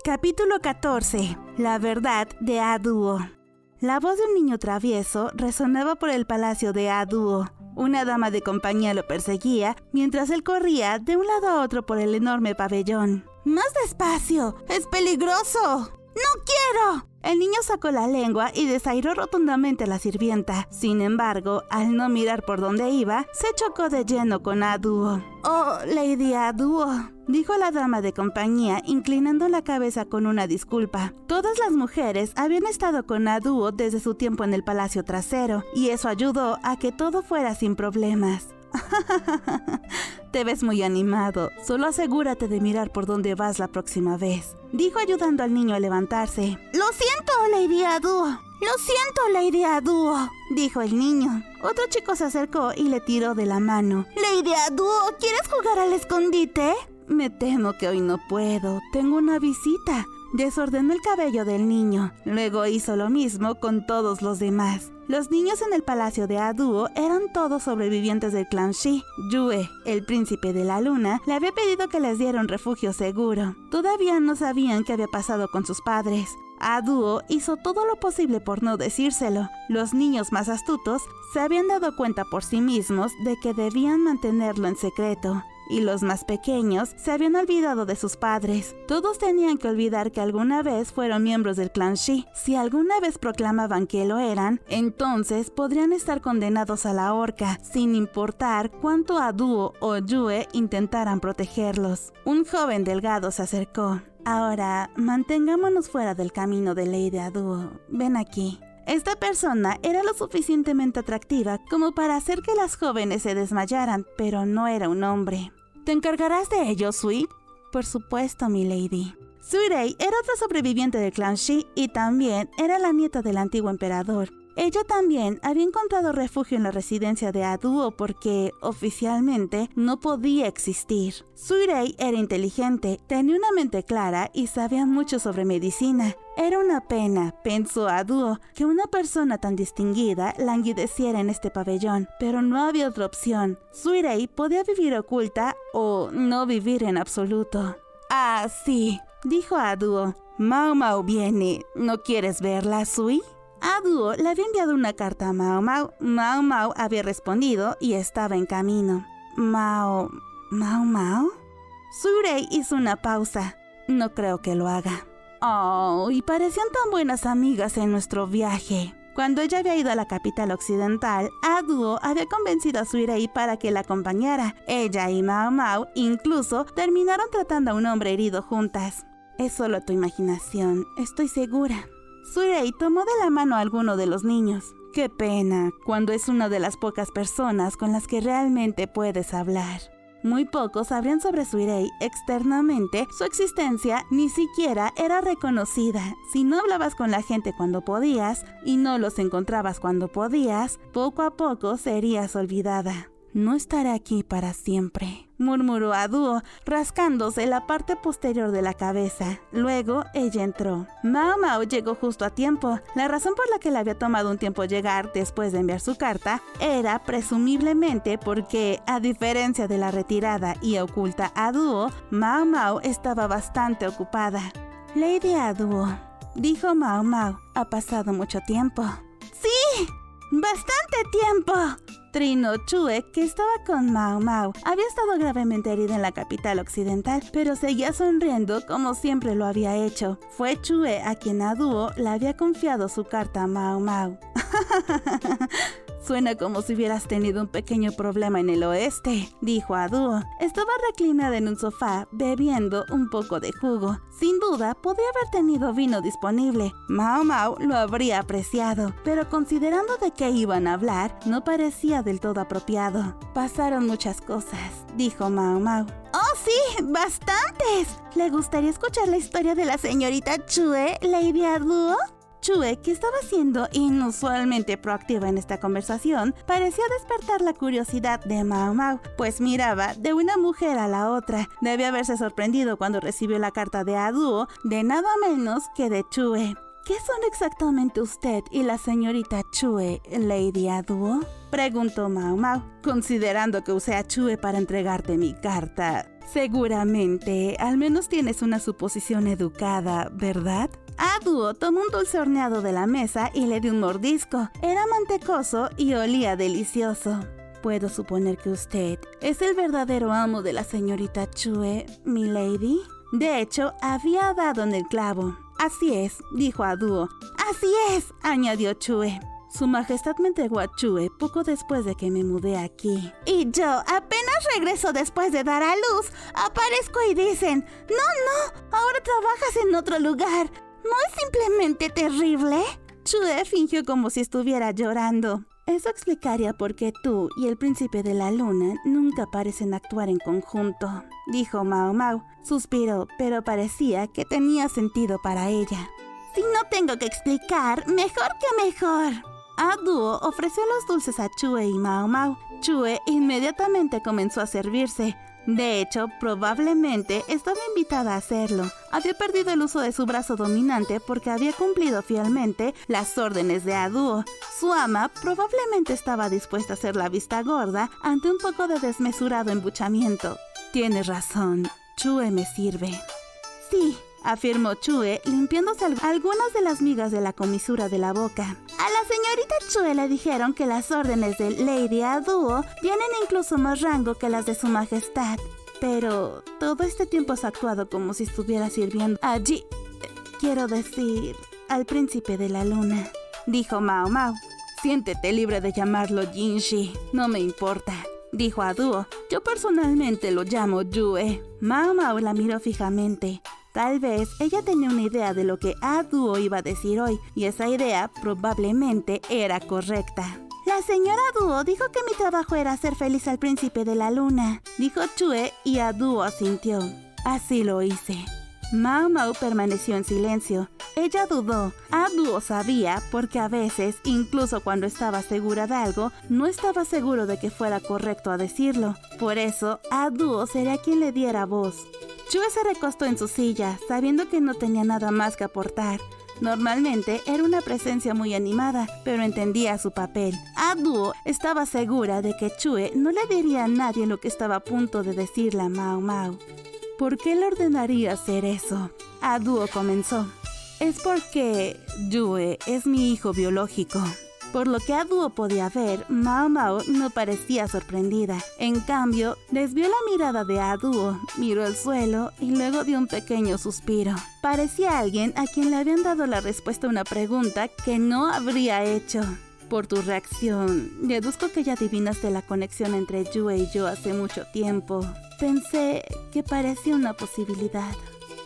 Capítulo 14. La verdad de A-Duo. La voz de un niño travieso resonaba por el palacio de A-Duo. Una dama de compañía lo perseguía mientras él corría de un lado a otro por el enorme pabellón. ¡Más despacio! ¡Es peligroso! ¡No quiero! El niño sacó la lengua y desairó rotundamente a la sirvienta. Sin embargo, al no mirar por dónde iba, se chocó de lleno con A-Duo. «Oh, Lady A-Duo», dijo la dama de compañía, inclinando la cabeza con una disculpa. Todas las mujeres habían estado con A-Duo desde su tiempo en el palacio trasero, y eso ayudó a que todo fuera sin problemas. «Te ves muy animado. Solo asegúrate de mirar por dónde vas la próxima vez», dijo ayudando al niño a levantarse. «Lo siento, Lady A-Duo. Lo siento, Lady A-Duo», dijo el niño. Otro chico se acercó y le tiró de la mano. «Lady A-Duo, ¿quieres jugar al escondite?» «Me temo que hoy no puedo. Tengo una visita». Desordenó el cabello del niño. Luego hizo lo mismo con todos los demás. Los niños en el palacio de A-Duo eran todos sobrevivientes del clan Shi. Yue, el príncipe de la luna, le había pedido que les diera un refugio seguro. Todavía no sabían qué había pasado con sus padres. A-Duo hizo todo lo posible por no decírselo. Los niños más astutos se habían dado cuenta por sí mismos de que debían mantenerlo en secreto. Y los más pequeños se habían olvidado de sus padres. Todos tenían que olvidar que alguna vez fueron miembros del clan Shi. Si alguna vez proclamaban que lo eran, entonces podrían estar condenados a la horca, sin importar cuánto A-Duo o Yue intentaran protegerlos. Un joven delgado se acercó. «Ahora, mantengámonos fuera del camino de Lady A-Duo. Ven aquí». Esta persona era lo suficientemente atractiva como para hacer que las jóvenes se desmayaran, pero no era un hombre. «¿Te encargarás de ello, Sui?» «Por supuesto, mi lady». Suirei era otra sobreviviente del clan Shi y también era la nieta del antiguo emperador. Ella también había encontrado refugio en la residencia de A-Duo porque, oficialmente, no podía existir. Suirei era inteligente, tenía una mente clara y sabía mucho sobre medicina. Era una pena, pensó A-Duo, que una persona tan distinguida languideciera en este pabellón, pero no había otra opción. Suirei podía vivir oculta o no vivir en absoluto. «Ah, sí», dijo A-Duo. «Mao Mao viene. ¿No quieres verla, Sui?» A-Duo le había enviado una carta a Mao Mao. Mao Mao había respondido y estaba en camino. ¿Mao Mao? Suirei hizo una pausa. «No creo que lo haga». «Oh, y parecían tan buenas amigas en nuestro viaje». Cuando ella había ido a la capital occidental, A-Duo había convencido a Suirei para que la acompañara. Ella y Mao Mao incluso terminaron tratando a un hombre herido juntas. «Es solo tu imaginación, estoy segura». Suirei tomó de la mano a alguno de los niños. «Qué pena, cuando es una de las pocas personas con las que realmente puedes hablar». Muy pocos sabrían sobre Suirei externamente, su existencia ni siquiera era reconocida. Si no hablabas con la gente cuando podías y no los encontrabas cuando podías, poco a poco serías olvidada. «No estaré aquí para siempre», murmuró A-Duo, rascándose la parte posterior de la cabeza. Luego ella entró. Mao Mao llegó justo a tiempo. La razón por la que le había tomado un tiempo llegar después de enviar su carta era presumiblemente porque, a diferencia de la retirada y oculta A-Duo, Mao Mao estaba bastante ocupada. «Lady A-Duo», dijo Mao Mao, «ha pasado mucho tiempo». «Sí, bastante tiempo». Trinó Chue, que estaba con Mao Mao. Había estado gravemente herida en la capital occidental, pero seguía sonriendo como siempre lo había hecho. Fue Chue a quien A-Duo le había confiado su carta a Mao Mao. «Suena como si hubieras tenido un pequeño problema en el oeste», dijo A-Duo. Estaba reclinada en un sofá, bebiendo un poco de jugo. Sin duda, podía haber tenido vino disponible. Mao Mao lo habría apreciado, pero considerando de qué iban a hablar, no parecía del todo apropiado. «Pasaron muchas cosas», dijo Mao Mao. «Oh, sí, bastantes. ¿Le gustaría escuchar la historia de la señorita Chue, Lady A-Duo?» Chue, que estaba siendo inusualmente proactiva en esta conversación, parecía despertar la curiosidad de Mao Mao, pues miraba de una mujer a la otra. Debía haberse sorprendido cuando recibió la carta de A-Duo de nada menos que de Chue. ¿qué son exactamente usted y la señorita Chue, Lady Aduo?, preguntó Mao Mao, considerando que usé a Chue para entregarte mi carta. Seguramente, al menos tienes una suposición educada, ¿verdad? Aduo tomó un dulce horneado de la mesa y le dio un mordisco. Era mantecoso y olía delicioso. ¿Puedo suponer que usted es el verdadero amo de la señorita Chue, mi lady? De hecho, había dado en el clavo. Así es, dijo Aduo. Así es, añadió Chue. Su majestad me entregó a Chue poco después de que me mudé aquí. Y yo, apenas regreso después de dar a luz, aparezco y dicen, no, ahora trabajas en otro lugar. ¿No es simplemente terrible? Chue fingió como si estuviera llorando. Eso explicaría por qué tú y el príncipe de la luna nunca parecen actuar en conjunto, dijo Mao Mao. Suspiró, pero parecía que tenía sentido para ella. Si no tengo que explicar, mejor que mejor. Aduo ofreció los dulces a Chue y Mao Mao. Chue inmediatamente comenzó a servirse. De hecho, probablemente estaba invitada a hacerlo. Había perdido el uso de su brazo dominante porque había cumplido fielmente las órdenes de Aduo. Su ama probablemente estaba dispuesta a hacer la vista gorda ante un poco de desmesurado embuchamiento. Tienes razón, Chue me sirve. Sí, afirmó Chue, limpiándose algunas de las migas de la comisura de la boca. A la señorita Chue le dijeron que las órdenes de Lady Aduo tienen incluso más rango que las de su majestad. Pero todo este tiempo has actuado como si estuviera sirviendo allí, quiero decir, al príncipe de la luna, dijo Mao Mao. Siéntete libre de llamarlo Jinshi, no me importa, dijo Aduo. Yo personalmente lo llamo Yue. Mao Mao la miró fijamente. Tal vez ella tenía una idea de lo que Aduo iba a decir hoy, y esa idea probablemente era correcta. La señora Aduo dijo que mi trabajo era hacer feliz al príncipe de la luna, dijo Chue, y Aduo asintió. Así lo hice. Mao Mao permaneció en silencio. Ella dudó. Aduo sabía, porque a veces, incluso cuando estaba segura de algo, no estaba seguro de que fuera correcto a decirlo. Por eso, Aduo sería quien le diera voz. Chue se recostó en su silla, sabiendo que no tenía nada más que aportar. Normalmente era una presencia muy animada, pero entendía su papel. Aduo estaba segura de que Chue no le diría a nadie lo que estaba a punto de decirle a Mao Mao. ¿Por qué le ordenaría hacer eso? Aduo comenzó. Es porque Yue es mi hijo biológico. Por lo que Aduo podía ver, Mao Mao no parecía sorprendida. En cambio, desvió la mirada de Aduo, miró el suelo y luego dio un pequeño suspiro. Parecía alguien a quien le habían dado la respuesta a una pregunta que no habría hecho. Por tu reacción, deduzco que ya adivinaste la conexión entre Yue y yo hace mucho tiempo. Pensé que parecía una posibilidad.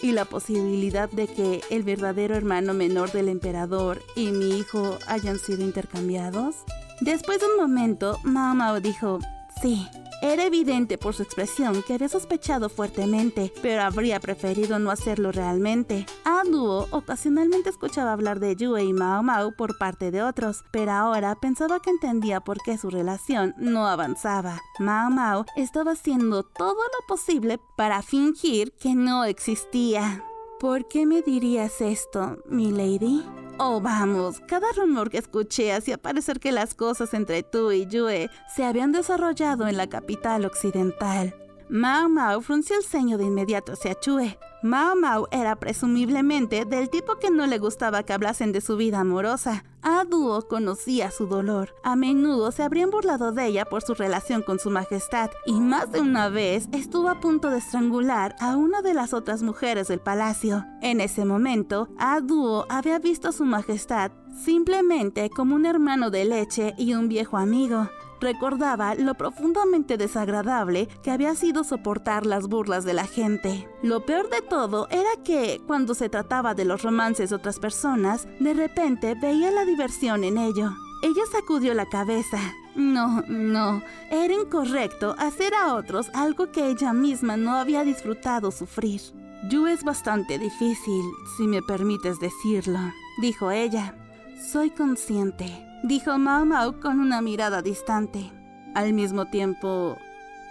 Y la posibilidad de que el verdadero hermano menor del emperador y mi hijo hayan sido intercambiados. Después de un momento, Mao Mao dijo, sí. Era evidente por su expresión que había sospechado fuertemente, pero habría preferido no hacerlo realmente. Aduo ocasionalmente escuchaba hablar de Yue y Mao Mao por parte de otros, pero ahora pensaba que entendía por qué su relación no avanzaba. Mao Mao estaba haciendo todo lo posible para fingir que no existía. ¿Por qué me dirías esto, mi lady? Oh, vamos, cada rumor que escuché hacía parecer que las cosas entre tú y Yue se habían desarrollado en la capital occidental. Mao Mao frunció el ceño de inmediato hacia Chue. Mao Mao era presumiblemente del tipo que no le gustaba que hablasen de su vida amorosa. Aduo conocía su dolor. A menudo se habrían burlado de ella por su relación con su majestad, y más de una vez estuvo a punto de estrangular a una de las otras mujeres del palacio. En ese momento, Aduo había visto a su majestad simplemente como un hermano de leche y un viejo amigo. Recordaba lo profundamente desagradable que había sido soportar las burlas de la gente. Lo peor de todo era que, cuando se trataba de los romances de otras personas, de repente veía la diversión en ello. Ella sacudió la cabeza. No, era incorrecto hacer a otros algo que ella misma no había disfrutado sufrir. Yue es bastante difícil, si me permites decirlo, dijo ella. Soy consciente, dijo Mao Mao con una mirada distante. Al mismo tiempo,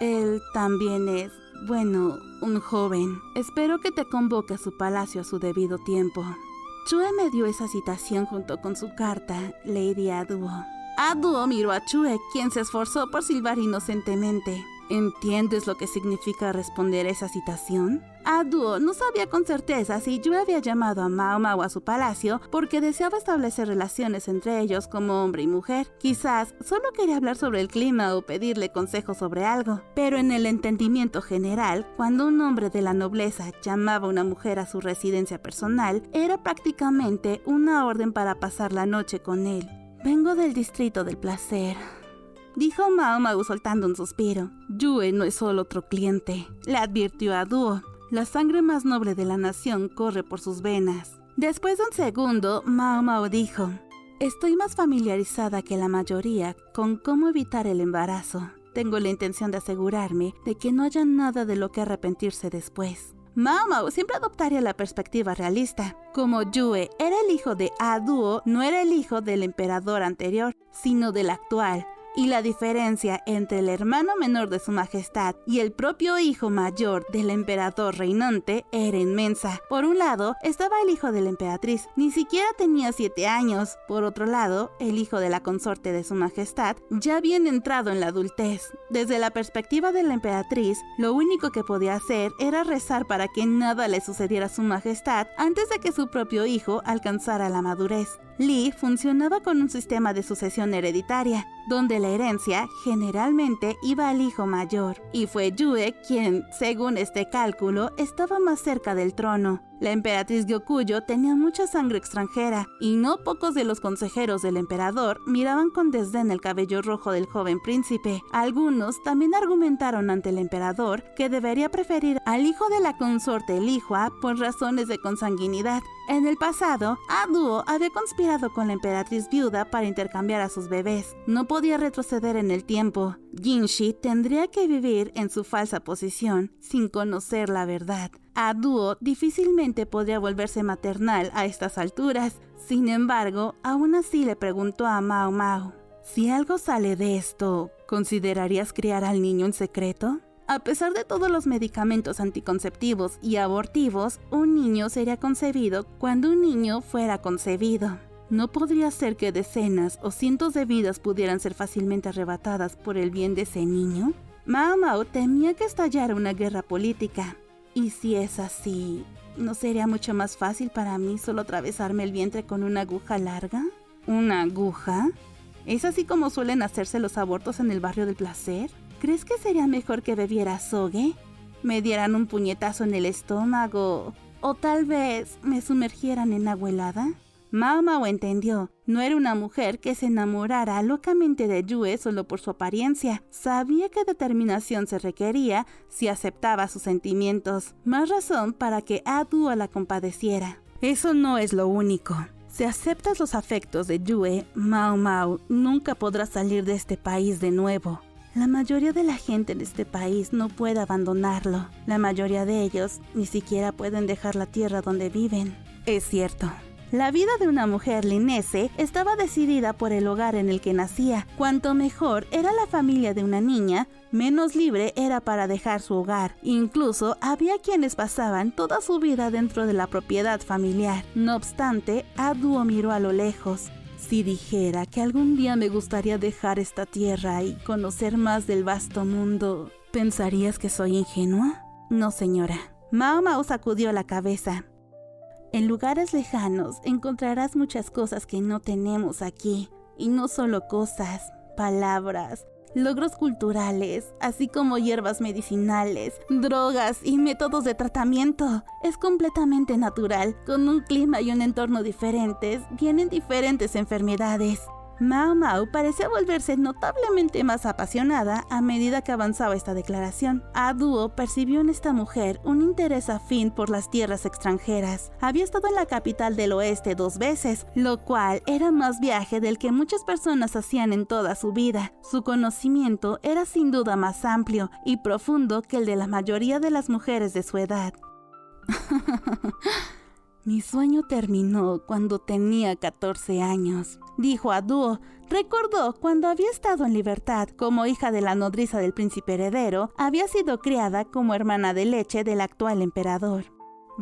él también es, bueno, un joven. Espero que te convoque a su palacio a su debido tiempo. Chue me dio esa citación junto con su carta, Lady Aduo. Aduo miró a Chue, quien se esforzó por silbar inocentemente. ¿Entiendes lo que significa responder esa citación? Aduo no sabía con certeza si Chue había llamado a Mao Mao a su palacio porque deseaba establecer relaciones entre ellos como hombre y mujer. Quizás solo quería hablar sobre el clima o pedirle consejos sobre algo. Pero en el entendimiento general, cuando un hombre de la nobleza llamaba a una mujer a su residencia personal, era prácticamente una orden para pasar la noche con él. Vengo del distrito del placer, dijo Mao Mao soltando un suspiro. Yue no es solo otro cliente, le advirtió a Duo. La sangre más noble de la nación corre por sus venas. Después de un segundo, Mao Mao dijo: estoy más familiarizada que la mayoría con cómo evitar el embarazo. Tengo la intención de asegurarme de que no haya nada de lo que arrepentirse después. Mao Mao siempre adoptaría la perspectiva realista. Como Yue era el hijo de Aduo, no era el hijo del emperador anterior, sino del actual. Y la diferencia entre el hermano menor de su majestad y el propio hijo mayor del emperador reinante era inmensa. Por un lado, estaba el hijo de la emperatriz, ni siquiera tenía 7 años. Por otro lado, el hijo de la consorte de su majestad ya había entrado en la adultez. Desde la perspectiva de la emperatriz, lo único que podía hacer era rezar para que nada le sucediera a su majestad antes de que su propio hijo alcanzara la madurez. Li funcionaba con un sistema de sucesión hereditaria, donde la herencia generalmente iba al hijo mayor, y fue Yue quien, según este cálculo, estaba más cerca del trono. La emperatriz Gyokuyo tenía mucha sangre extranjera, y no pocos de los consejeros del emperador miraban con desdén el cabello rojo del joven príncipe. Algunos también argumentaron ante el emperador que debería preferir al hijo de la consorte Lihua por razones de consanguinidad. En el pasado, Aduo había conspirado con la emperatriz viuda para intercambiar a sus bebés. No podía retroceder en el tiempo. Jinshi tendría que vivir en su falsa posición sin conocer la verdad. Aduo difícilmente podría volverse maternal a estas alturas. Sin embargo, aún así le preguntó a Mao Mao: si algo sale de esto, ¿considerarías criar al niño en secreto? A pesar de todos los medicamentos anticonceptivos y abortivos, un niño sería concebido cuando un niño fuera concebido. ¿No podría ser que decenas o cientos de vidas pudieran ser fácilmente arrebatadas por el bien de ese niño? Mao Mao temía que estallara una guerra política. ¿Y si es así, no sería mucho más fácil para mí solo atravesarme el vientre con una aguja larga? ¿Una aguja? ¿Es así como suelen hacerse los abortos en el barrio del placer? ¿Crees que sería mejor que bebiera soge? ¿Me dieran un puñetazo en el estómago? ¿O tal vez me sumergieran en agua helada? Mao Mao entendió. No era una mujer que se enamorara locamente de Yue solo por su apariencia. Sabía que determinación se requería si aceptaba sus sentimientos. Más razón para que Aduo la compadeciera. Eso no es lo único. Si aceptas los afectos de Yue, Mao Mao nunca podrá salir de este país de nuevo. La mayoría de la gente en este país no puede abandonarlo. La mayoría de ellos ni siquiera pueden dejar la tierra donde viven. Es cierto. La vida de una mujer linese estaba decidida por el hogar en el que nacía. Cuanto mejor era la familia de una niña, menos libre era para dejar su hogar. Incluso había quienes pasaban toda su vida dentro de la propiedad familiar. No obstante, Aduo miró a lo lejos. Si dijera que algún día me gustaría dejar esta tierra y conocer más del vasto mundo, ¿pensarías que soy ingenua? No, señora. Mao Mao sacudió la cabeza. En lugares lejanos encontrarás muchas cosas que no tenemos aquí. Y no solo cosas, palabras, logros culturales, así como hierbas medicinales, drogas y métodos de tratamiento. Es completamente natural. Con un clima y un entorno diferentes, vienen diferentes enfermedades. Mao Mao parecía volverse notablemente más apasionada a medida que avanzaba esta declaración. Aduo percibió en esta mujer un interés afín por las tierras extranjeras. Había estado en la capital del oeste 2 veces, lo cual era más viaje del que muchas personas hacían en toda su vida. Su conocimiento era sin duda más amplio y profundo que el de la mayoría de las mujeres de su edad. Mi sueño terminó cuando tenía 14 años, dijo Aduo. Recordó cuando había estado en libertad como hija de la nodriza del príncipe heredero, había sido criada como hermana de leche del actual emperador.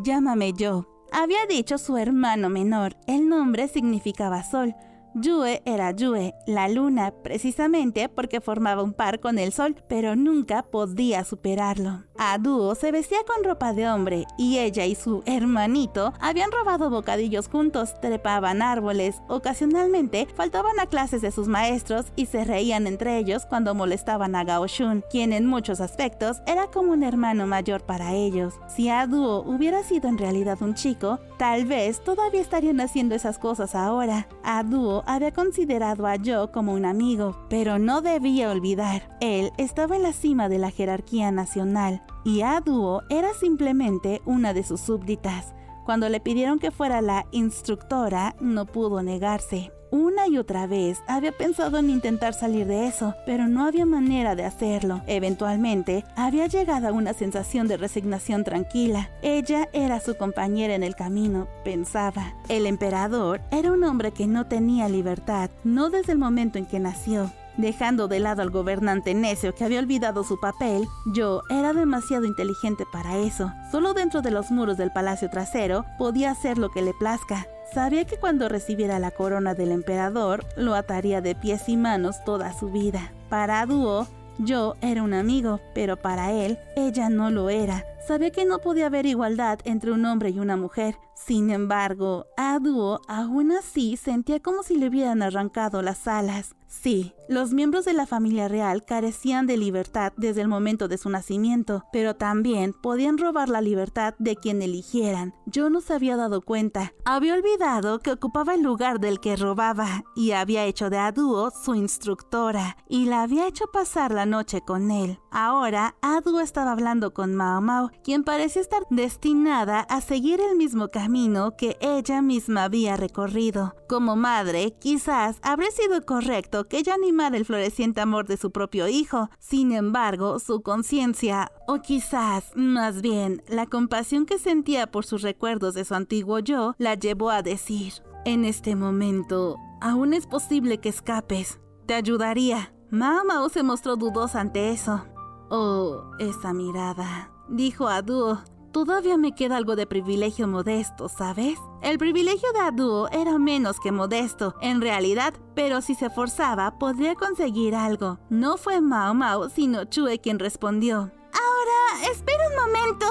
Llámame Yo. había dicho su hermano menor. El nombre significaba sol. Yue era Yue, la luna, precisamente porque formaba un par con el sol, pero nunca podía superarlo. Aduo se vestía con ropa de hombre y ella y su hermanito habían robado bocadillos juntos, trepaban árboles, ocasionalmente faltaban a clases de sus maestros y se reían entre ellos cuando molestaban a Gao Shun, quien en muchos aspectos era como un hermano mayor para ellos. Si Aduo hubiera sido en realidad un chico, tal vez todavía estarían haciendo esas cosas ahora. Aduo había considerado a Jo como un amigo, pero no debía olvidar, él estaba en la cima de la jerarquía nacional y Aduo era simplemente una de sus súbditas. Cuando le pidieron que fuera la instructora, no pudo negarse. Una y otra vez había pensado en intentar salir de eso, pero no había manera de hacerlo. Eventualmente, había llegado a una sensación de resignación tranquila. Ella era su compañera en el camino, pensaba. El emperador era un hombre que no tenía libertad, no desde el momento en que nació. Dejando de lado al gobernante necio que había olvidado su papel, Jo era demasiado inteligente para eso. Solo dentro de los muros del palacio trasero podía hacer lo que le plazca. Sabía que cuando recibiera la corona del emperador, lo ataría de pies y manos toda su vida. Para Aduo, Jo era un amigo, pero para él, ella no lo era. Sabía que no podía haber igualdad entre un hombre y una mujer. Sin embargo, Aduo aún así sentía como si le hubieran arrancado las alas. Sí, los miembros de la familia real carecían de libertad desde el momento de su nacimiento, pero también podían robar la libertad de quien eligieran. Jo no se había dado cuenta. Había olvidado que ocupaba el lugar del que robaba y había hecho de Aduo su instructora y la había hecho pasar la noche con él. Ahora, Aduo estaba hablando con Mao Mao, quien parecía estar destinada a seguir el mismo camino que ella misma había recorrido. Como madre, quizás habría sido correcto que ella animara el floreciente amor de su propio hijo. Sin embargo, su conciencia, o quizás, más bien, la compasión que sentía por sus recuerdos de su antiguo yo, la llevó a decir: en este momento, aún es posible que escapes. Te ayudaría. Mao Mao se mostró dudosa ante eso. Oh, esa mirada, dijo Aduo. Todavía me queda algo de privilegio modesto, ¿sabes? El privilegio de Aduo era menos que modesto, en realidad, pero si se forzaba, podría conseguir algo. No fue Mao Mao, sino Chue quien respondió. Ahora, espera un momento.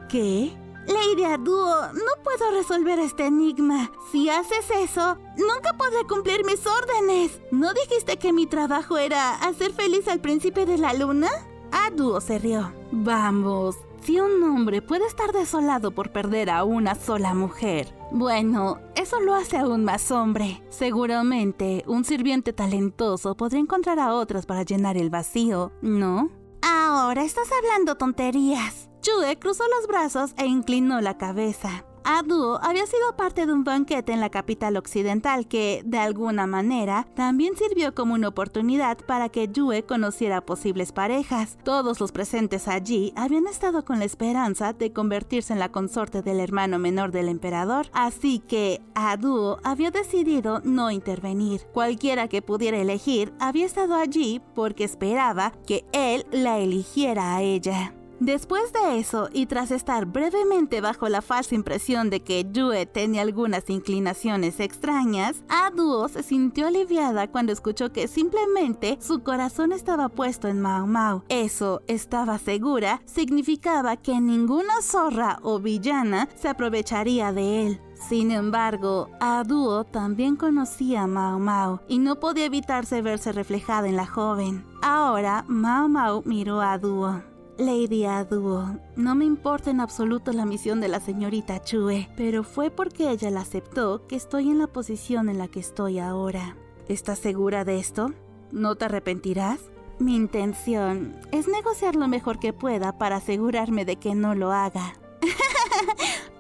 ¿Qué? Lady Aduo, no puedo resolver este enigma. Si haces eso, nunca podré cumplir mis órdenes. ¿No dijiste que mi trabajo era hacer feliz al príncipe de la luna? Aduo se rió. Vamos. Si un hombre puede estar desolado por perder a una sola mujer, bueno, eso lo hace aún más hombre. Seguramente un sirviente talentoso podría encontrar a otras para llenar el vacío, ¿no? Ahora estás hablando tonterías. Chue cruzó los brazos e inclinó la cabeza. Aduo había sido parte de un banquete en la capital occidental que, de alguna manera, también sirvió como una oportunidad para que Yue conociera posibles parejas. Todos los presentes allí habían estado con la esperanza de convertirse en la consorte del hermano menor del emperador, así que Aduo había decidido no intervenir. Cualquiera que pudiera elegir había estado allí porque esperaba que él la eligiera a ella. Después de eso, y tras estar brevemente bajo la falsa impresión de que Yue tenía algunas inclinaciones extrañas, Aduo se sintió aliviada cuando escuchó que simplemente su corazón estaba puesto en Mao Mao. Eso, estaba segura, significaba que ninguna zorra o villana se aprovecharía de él. Sin embargo, Aduo también conocía a Mao Mao y no podía evitarse verse reflejada en la joven. Ahora, Mao Mao miró a Aduo. Lady Aduo, no me importa en absoluto la misión de la señorita Chue, pero fue porque ella la aceptó que estoy en la posición en la que estoy ahora. ¿Estás segura de esto? ¿No te arrepentirás? Mi intención es negociar lo mejor que pueda para asegurarme de que no lo haga.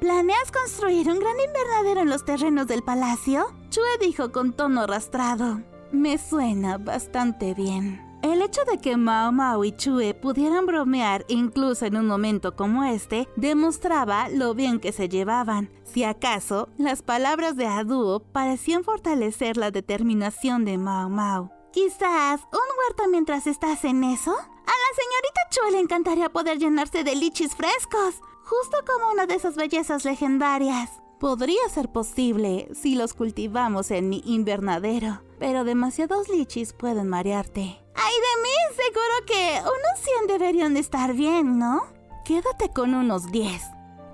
¿Planeas construir un gran invernadero en los terrenos del palacio? Chue dijo con tono arrastrado. Me suena bastante bien. El hecho de que Mao Mao y Chue pudieran bromear incluso en un momento como este demostraba lo bien que se llevaban. Si acaso, las palabras de Aduo parecían fortalecer la determinación de Mao Mao. Quizás un huerto mientras estás en eso. A la señorita Chue le encantaría poder llenarse de lichis frescos, justo como una de esas bellezas legendarias. Podría ser posible si los cultivamos en mi invernadero, pero demasiados lichis pueden marearte. ¡Ay de mí! Seguro que unos 100 deberían estar bien, ¿no? Quédate con unos 10.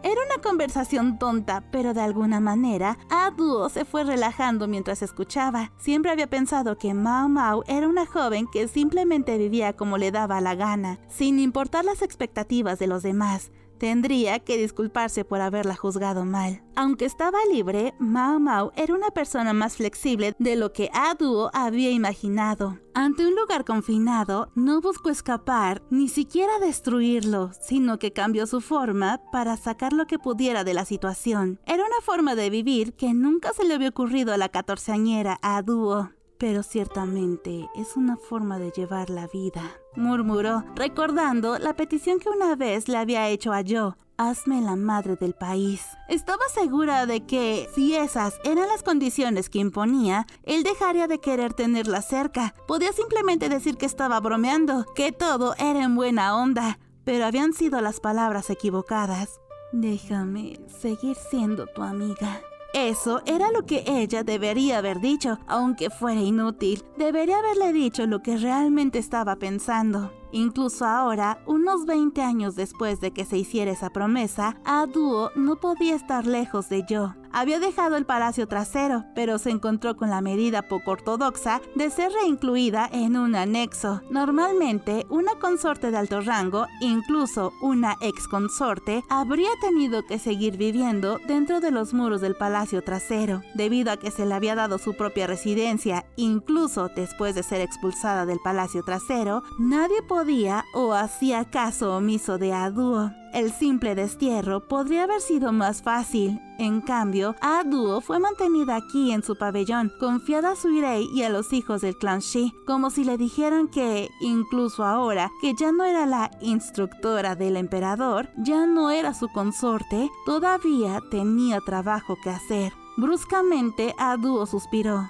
Era una conversación tonta, pero de alguna manera, A-Duo se fue relajando mientras escuchaba. Siempre había pensado que Mao Mao era una joven que simplemente vivía como le daba la gana, sin importar las expectativas de los demás. Tendría que disculparse por haberla juzgado mal. Aunque estaba libre, Mao Mao era una persona más flexible de lo que A-Duo había imaginado. Ante un lugar confinado, no buscó escapar, ni siquiera destruirlo, sino que cambió su forma para sacar lo que pudiera de la situación. Era una forma de vivir que nunca se le había ocurrido a la 14añera A-Duo. Pero ciertamente es una forma de llevar la vida, murmuró, recordando la petición que una vez le había hecho a Jo. Hazme la madre del país. Estaba segura de que, si esas eran las condiciones que imponía, él dejaría de querer tenerla cerca. Podía simplemente decir que estaba bromeando, que todo era en buena onda, pero habían sido las palabras equivocadas. Déjame seguir siendo tu amiga. Eso era lo que ella debería haber dicho, aunque fuera inútil. Debería haberle dicho lo que realmente estaba pensando. Incluso ahora, unos 20 años después de que se hiciera esa promesa, A-Duo no podía estar lejos de Jo. Había dejado el palacio trasero, pero se encontró con la medida poco ortodoxa de ser reincluida en un anexo. Normalmente, una consorte de alto rango, incluso una exconsorte, habría tenido que seguir viviendo dentro de los muros del palacio trasero, debido a que se le había dado su propia residencia. Incluso después de ser expulsada del palacio trasero, nadie podía o hacía caso omiso de A-Duo. El simple destierro podría haber sido más fácil. En cambio, A-Duo fue mantenida aquí en su pabellón, confiada a Suirei y a los hijos del clan Shi, como si le dijeran que, incluso ahora que ya no era la instructora del emperador, ya no era su consorte, todavía tenía trabajo que hacer. Bruscamente, A-Duo suspiró.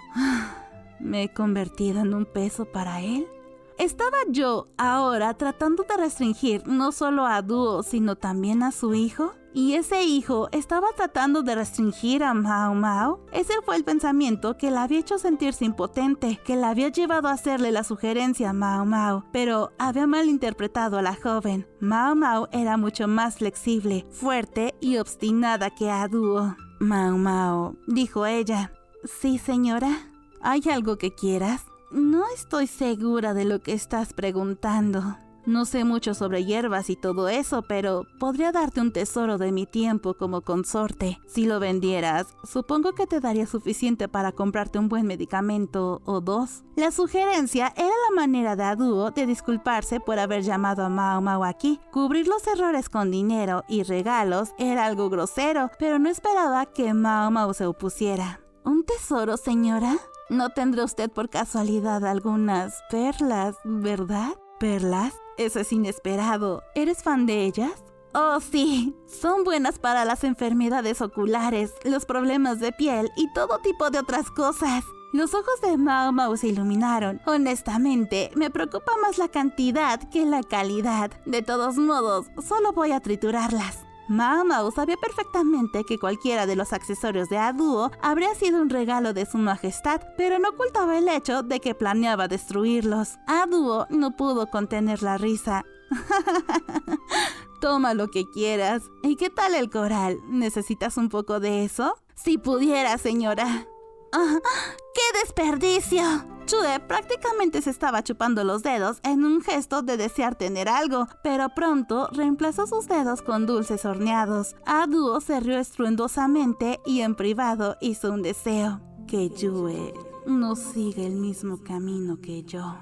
¿Me he convertido en un peso para él? Estaba yo ahora tratando de restringir no solo a A-Duo, sino también a su hijo. ¿Y ese hijo estaba tratando de restringir a Mao Mao? Ese fue el pensamiento que la había hecho sentirse impotente, que la había llevado a hacerle la sugerencia a Mao Mao, pero había malinterpretado a la joven. Mao Mao era mucho más flexible, fuerte y obstinada que A-Duo. Mao Mao, dijo ella. Sí, señora. ¿Hay algo que quieras? No estoy segura de lo que estás preguntando. No sé mucho sobre hierbas y todo eso, pero podría darte un tesoro de mi tiempo como consorte. Si lo vendieras, supongo que te daría suficiente para comprarte un buen medicamento o 2. La sugerencia era la manera de A-Duo de disculparse por haber llamado a Mao Mao aquí. Cubrir los errores con dinero y regalos era algo grosero, pero no esperaba que Mao Mao se opusiera. ¿Un tesoro, señora? No tendrá usted por casualidad algunas perlas, ¿verdad? ¿Perlas? Eso es inesperado. ¿Eres fan de ellas? Oh, sí. Son buenas para las enfermedades oculares, los problemas de piel y todo tipo de otras cosas. Los ojos de Mao Mao se iluminaron. Honestamente, me preocupa más la cantidad que la calidad. De todos modos, solo voy a triturarlas. Mao Mao sabía perfectamente que cualquiera de los accesorios de A-Duo habría sido un regalo de su majestad, pero no ocultaba el hecho de que planeaba destruirlos. A-Duo no pudo contener la risa. Toma lo que quieras. ¿Y qué tal el coral? ¿Necesitas un poco de eso? Si pudiera, señora. ¡Qué desperdicio! Chue prácticamente se estaba chupando los dedos en un gesto de desear tener algo, pero pronto reemplazó sus dedos con dulces horneados. A-Duo se rió estruendosamente y en privado hizo un deseo. Que Yue no siga el mismo camino que yo.